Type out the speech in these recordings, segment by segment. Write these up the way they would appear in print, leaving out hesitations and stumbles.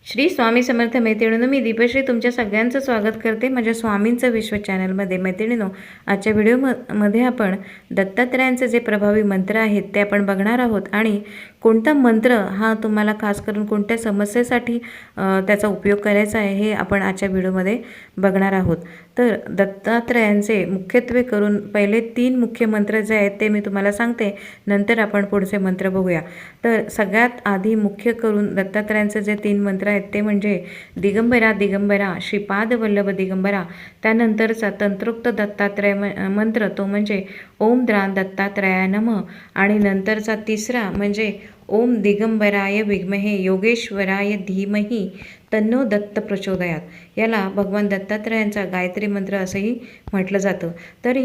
श्री स्वामी समर्थ मैत्रिणींनो, मी दीपश्री तुमच्या सगळ्यांचं स्वागत करते माझ्या स्वामींचं विश्व चॅनलमध्ये. मैत्रिणींनो, आजच्या व्हिडिओमध्ये आपण दत्तात्रयांचे जे प्रभावी मंत्र आहेत ते आपण बघणार आहोत आणि कोणता मंत्र हा तुम्हाला खास करून कोणत्या समस्येसाठी त्याचा उपयोग करायचा आहे हे आपण आजच्या व्हिडिओमध्ये बघणार आहोत. तर दत्तात्रयांचे मुख्यत्वे करून पहिले 3 मुख्य मंत्र जे आहेत ते मी तुम्हाला सांगते, नंतर आपण पुढचे मंत्र बघूया. तर सगळ्यात आधी मुख्य करून दत्तात्रयांचे जे 3 मंत्र आहेत ते म्हणजे दिगंबरा दिगंबरा, श्रीपाद वल्लभ दिगंबरा. त्यानंतरचा तंत्रोक्त दत्तात्रय मंत्र तो म्हणजे ओम द्रां दत्तात्रयाय नमः. आणि नंतरचा तिसरा म्हणजे ओम दिगंबराय विद्महे योगेश्वराय धीमहि तन्नो दत्त प्रचोदयात. याला भगवान दत्तात्रयांचा गायत्री मंत्र असंही म्हटलं जातं. तर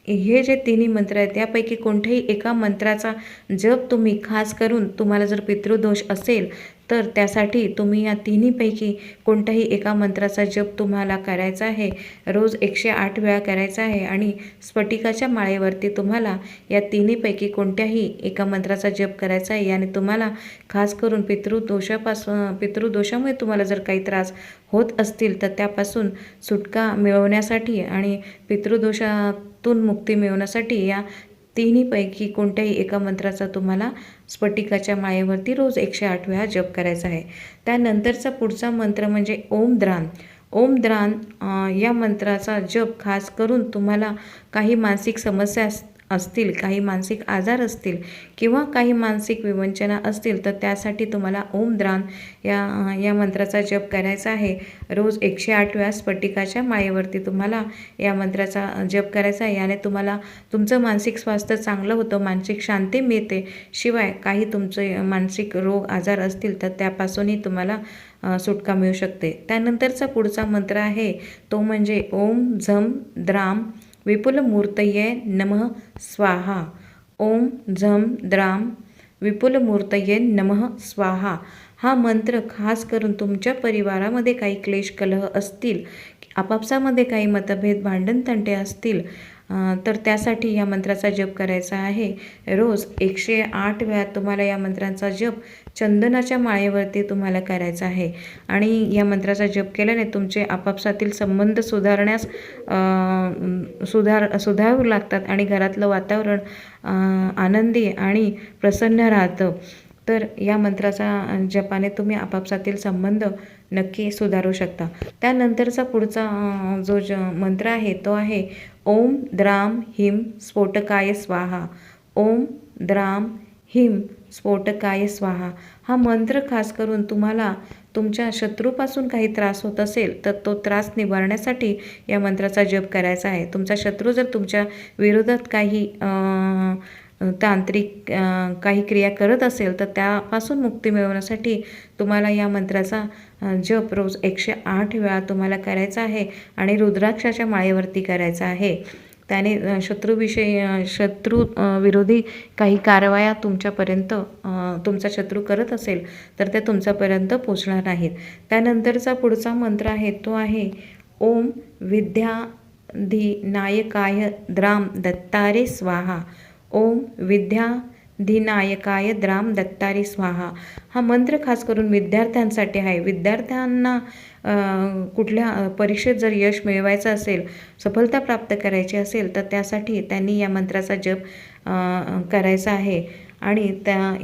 हे जे तिन्ही मंत्र आहेत त्यापैकी कोणत्याही एका मंत्राचा जप तुम्ही खास करून तुम्हाला जर पितृदोष असेल तर त्यासाठी तुम्ही या तिन्हीपैकी कोणत्याही एका मंत्राचा जप तुम्हाला करायचा आहे. रोज 108 वेळा करायचा आहे आणि स्फटिकाच्या माळेवरती तुम्हाला या तिन्हीपैकी कोणत्याही एका मंत्राचा जप करायचा आहे. याने तुम्हाला खास करून पितृदोषामुळे तुम्हाला जर काही त्रास होत असतील तर त्यापासून सुटका मिळवण्यासाठी आणि पितृदोषातून मुक्ती मिळवण्यासाठी या तिन्हीपैकी कोणत्याही एका मंत्राचा तुम्हाला स्फटिकाच्या माळेवरती रोज 108 वेळा जप करायचा आहे. त्यानंतरचा पुढचा मंत्र म्हणजे ओम द्रान. ओम द्रान या मंत्राचा जप खास करून तुम्हाला काही मानसिक समस्या असतील, काही मानसिक आजार असतील किंवा काही मानसिक विवंचना असतील तर त्यासाठी तुम्हाला ओम द्रान या मंत्राचा जप करायचा आहे. रोज 108 वेळा स्फटिकाच्या माळेवरती तुम्हाला या मंत्राचा जप करायचा आहे. याने तुम्हाला तुमचं मानसिक स्वास्थ्य चांगलं होतं, मानसिक शांती मिळते. शिवाय काही तुमचे मानसिक रोग आजार असतील तर त्यापासूनही तुम्हाला सुटका मिळू शकते. त्यानंतरचा पुढचा मंत्र आहे तो म्हणजे ओम झम द्राम विपुलमूर्तये नमः स्वाहा. ओम झम द्राम विपुलमूर्तये नमः स्वाहा. हा मंत्र खास करून तुमच्या परिवारामध्ये काही क्लेश कलह असतील, आपापसामध्ये काही मतभेद भांडणतंटे असतील तर त्यासाठी या मंत्राचा जप करायचा आहे. रोज 108 वेळा तुम्हाला या मंत्राचा जप चंदनाच्या माळेवरती तुम्हाला करायचा आहे. आणि या मंत्राचा जप केल्याने तुमचे आपापसातील संबंध सुधारू लागतात आणि घरातलं वातावरण आनंदी आणि प्रसन्न राहतं. तर या मंत्राचा जपाने तुम्ही आपापसातील संबंध नक्की सुधारू शकता. त्यानंतरचा पुढचा जो मंत्र आहे तो आहे ओम द्राम हिम स्फोटकाय स्वाहा. ओम द्राम हिम स्फोटकाय स्वाहा. हा मंत्र खास करून तुम्हाला तुमच्या शत्रूपासून काही त्रास होत असेल तर तो त्रास निवारण्यासाठी या मंत्राचा जप करायचा आहे. तुमचा शत्रू जर तुमच्या विरोधात काही तांत्रिक काही क्रिया करत असेल तर त्यापासून मुक्ती मिळवण्यासाठी तुम्हाला या मंत्राचा जप रोज 108 वेळा तुम्हाला करायचा आहे आणि रुद्राक्षाच्या माळेवरती करायचा आहे. त्याने शत्रू विरोधी काही कारवाया तुमच्यापर्यंत तुमचा शत्रू करत असेल तर त्या तुमच्यापर्यंत पोचणार नाहीत. त्यानंतरचा पुढचा मंत्र आहे तो आहे ओम विद्याधिनायकाय द्राम दत्तारे स्वाहा. ओम विद्याधिनायकाय द्राम दत्तारे स्वाहा. हा मंत्र खास करून विद्यार्थ्यांसाठी आहे. विद्यार्थ्यांना कुठल्या परीक्षेत जर यश मिळवायचं असेल, सफलता प्राप्त करायची असेल तर त्यासाठी त्यांनी या मंत्राचा जप करायचा आहे. आणि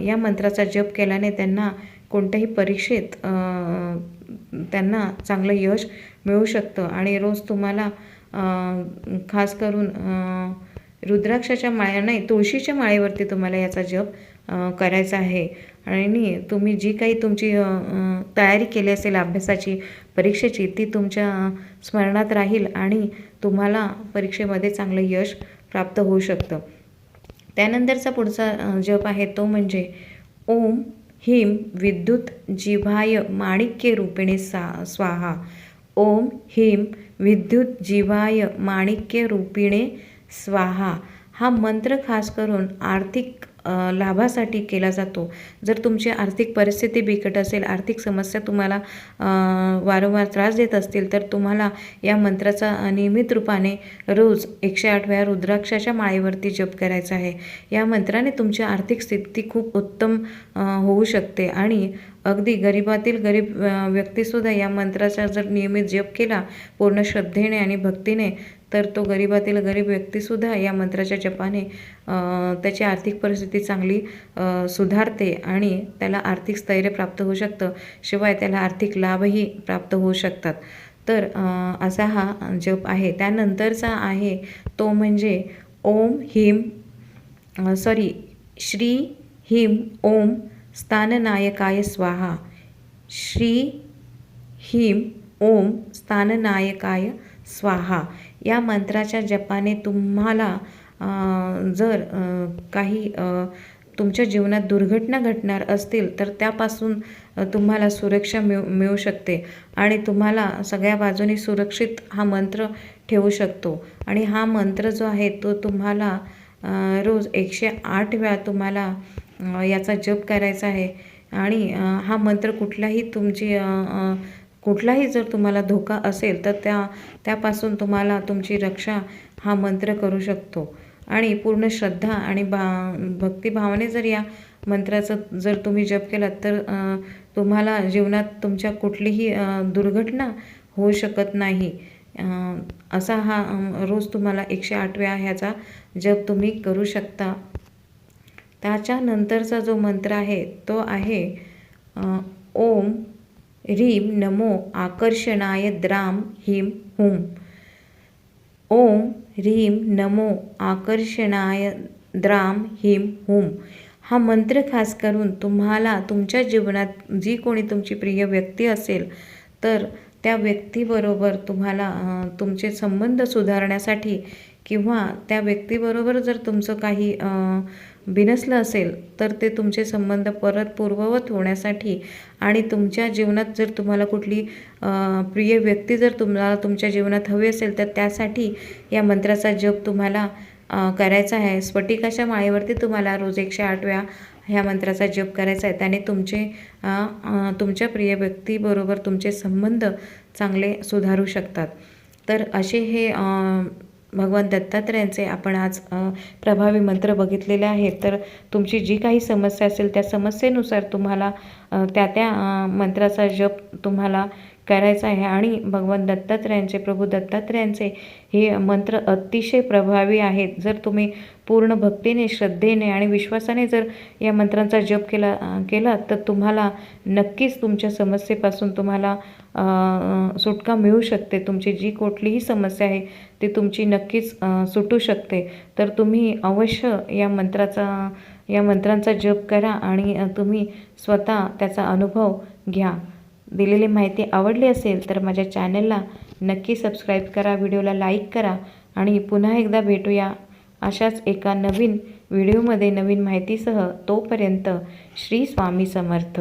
या मंत्राचा जप केल्याने त्यांना कोणत्याही परीक्षेत त्यांना चांगलं यश मिळू शकतं. आणि रोज तुम्हाला खास करून रुद्राक्षाच्या तुळशीच्या माळेवरती तुम्हाला याचा जप करायचा आहे. आणि तुम्ही जी काही तुमची तयारी केली असेल अभ्यासाची, परीक्षेची, ती तुमच्या स्मरणात राहील आणि तुम्हाला परीक्षेमध्ये चांगलं यश प्राप्त होऊ शकतं. त्यानंतरचा पुढचा जप आहे तो म्हणजे ओम हिम विद्युत जिव्हाय माणिक्य रूपिणे स्वाहा. ओम हिम विद्युत जिव्हाय माणिक्य रूपिणे स्वाहा. हा मंत्र खास करून आर्थिक लाभासाठी केला जातो. जर तुमची आर्थिक परिस्थिती बिकट असेल, आर्थिक समस्या तुम्हाला वारंवार त्रास देत असतील, तर तुम्हाला या मंत्राचा नियमित रूपाने रोज 108 वेळा रुद्राक्षाच्या माळेवरती जप करायचा आहे. या मंत्राने तुमची आर्थिक स्थिती खूप उत्तम होऊ शकते आणि अगदी गरीबातील गरीब व्यक्तीसुद्धा या मंत्राचा जर नियमित जप केला पूर्ण श्रद्धेने आणि भक्तीने, तर तो गरीबातील गरीब व्यक्तीसुद्धा या मंत्राच्या जपाने त्याची आर्थिक परिस्थिती चांगली सुधारते आणि त्याला आर्थिक स्थैर्य प्राप्त होऊ शकतं. शिवाय त्याला आर्थिक लाभही प्राप्त होऊ शकतात. तर असा हा जप आहे. त्यानंतरचा आहे तो म्हणजे श्री ह्रीं ओम स्थाननायकाय स्वाहा. श्री ह्रीं ओम स्थाननायकाय स्वाहा या मंत्राच्या जपाने तुम्हाला जर काही तुमच्या जीवनात दुर्घटना घडणार असतील तर त्यापासून तुम्हाला सुरक्षा मिळू शकते आणि तुम्हाला सगळ्या बाजूनी सुरक्षित हा मंत्र ठेवू शकतो. आणि हा मंत्र जो आहे तो तुम्हाला रोज 108 वेळा तुम्हाला याचा जप करायचा आहे. आणि हा मंत्र कुठलाही जर तुम्हाला धोका असेल तर त्यापासून तुम्हाला तुमची रक्षा हा मंत्र करू शकतो. आणि पूर्ण श्रद्धा आणि भक्तिभावाने जर या मंत्राचं जर तुम्ही जप केलात तर तुम्हाला जीवनात तुमच्या कुठलीही दुर्घटना होऊ शकत नाही. असा हा रोज तुम्हाला 108 वेळा ह्याचा जप तुम्ही करू शकता. त्याच्यानंतरचा जो मंत्र आहे तो आहे ओम ह्रीं नमो आकर्षणाय द्रां ह्रीं हूं. ओम ह्रीं नमो आकर्षणाय द्रां ह्रीं हूं हा मंत्र खास करून तुम्हाला तुमच्या जीवनात जी कोणी तुमची प्रिय व्यक्ती असेल तर त्या व्यक्तीबरोबर तुम्हाला तुमचे संबंध सुधारण्यासाठी किंवा त्या व्यक्तीबरोबर जर तुमचं काही बिनसलं असेल तर ते तुमचे संबंध परत पूर्ववत होण्यासाठी आणि तुमच्या जीवनात जर तुम्हाला कुठली प्रिय व्यक्ती जर तुम्हाला तुमच्या जीवनात हवी असेल तर त्यासाठी या मंत्राचा जप तुम्हाला करायचा आहे. स्फटिकाच्या माळेवरती तुम्हाला रोज 108 वेळा ह्या मंत्राचा जप करायचा आहे. त्याने तुमच्या प्रिय व्यक्तीबरोबर तुमचे संबंध चांगले सुधारू शकतात. तर असे हे भगवान दत्तात्रयांचे आपण आज प्रभावी मंत्र बघितलेले आहेत. तर तुमची जी काही समस्या असेल त्या समस्येनुसार तुम्हाला त्या मंत्राचा जप तुम्हाला करायचा आहे. आणि भगवान दत्तात्रयांचे प्रभू दत्तात्रयांचे हे मंत्र अतिशय प्रभावी आहेत. जर तुम्ही पूर्ण भक्तीने श्रद्धेने आणि विश्वासाने जर या मंत्रांचा जप केला तर तुम्हाला नक्कीच तुमच्या समस्येपासून तुम्हाला सुटका मिळू शकते. तुमची जी कुठलीही समस्या आहे ती तुमची नक्कीच सुटू शकते. तर तुम्ही अवश्य या मंत्रांचा जप करा आणि तुम्ही स्वतः त्याचा अनुभव घ्या. दिलेली माहिती आवडली असेल तर माझ्या चॅनलला नक्की सबस्क्राईब करा, व्हिडिओला लाईक करा आणि पुन्हा एकदा भेटूया अशाच एका नवीन व्हिडिओमध्ये नवीन माहितीसह. तोपर्यंत श्री स्वामी समर्थ.